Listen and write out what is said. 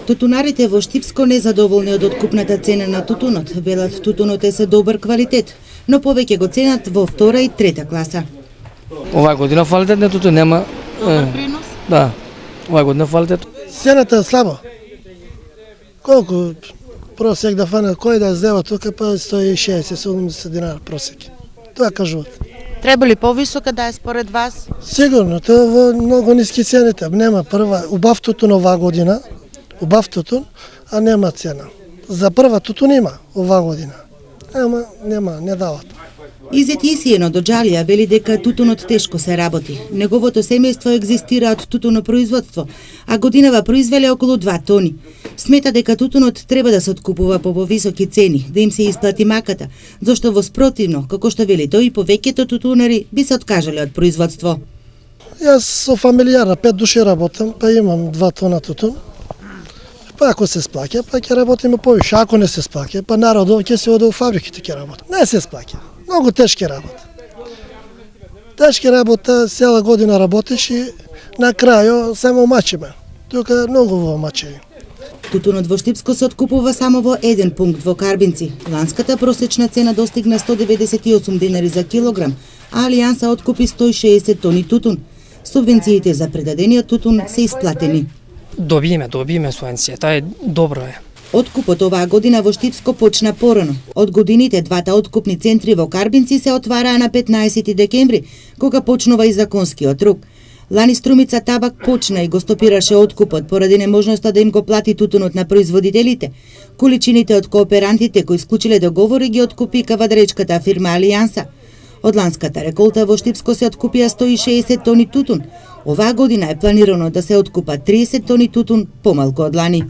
Тутунарите во Штипско незадоволни од откупната цена на тутунот. Велат тутунот е со добар квалитет, но повеќе го ценат во втора и трета класа. Оваа година квалитет на тутун нема. Добар принос? Да. Оваа година квалитет. Цената е слаба. Колку просек да фана, кој да зема тука, па 160-70 динара просек. Тоа кажуват. Треба ли повисока да е според вас? Сигурно, тоа во многу ниски цените. Нема прва, убав тутун оваа година, убав тутун, а нема цена. За прва тутун има оваа година. Ама нема, не дават. Изет Исиено доџалија вели дека тутунот тешко се работи. Неговото семејство екзистира од тутунопроизводство, а годинава произвеле околу 2 тони. Смета дека тутунот треба да се откупува по повисоки цени, да им се исплати маката, зашто во спротивно, како што вели тој, повеќето тутунари би се откажале од производство. Јас со фамилијара 5 души работам, па имам 2 тона тутун. Па ако се сплаќа, па ќе работиме повише. Ако не се сплаќа, па народот ќе се оде у фабриките ќе работи. Не се сплаќа. Многу тешки работа. Тешки работа, цела година работиш и на крајо само мачиме. Тука многу во мачи. Тутунот во Штипско се откупува само во еден пункт во Карбинци. Ланската просечна цена достигна 198 денари за килограм, а Алијанса откупи 160 тони тутун. Субвенциите за предадениот тутун се исплатени. Добиеме субвенција, тоа е добро е. Откупот оваа година во Штипско почна порано. Од годините двата откупни центри во Карбинци се отвараа на 15 декември, кога почнува и законскиот рук. Лани Струмица Табак почна и го стопираше откупот поради неможноста да им го плати тутунот на производителите. Количините од кооперантите кои склучиле договори ги откупи кавадречката фирма Алијанса. Од ланската реколта во Штипско се откупија 160 тони тутун. Оваа година е планирано да се откупат 30 тони тутун помалку од лани.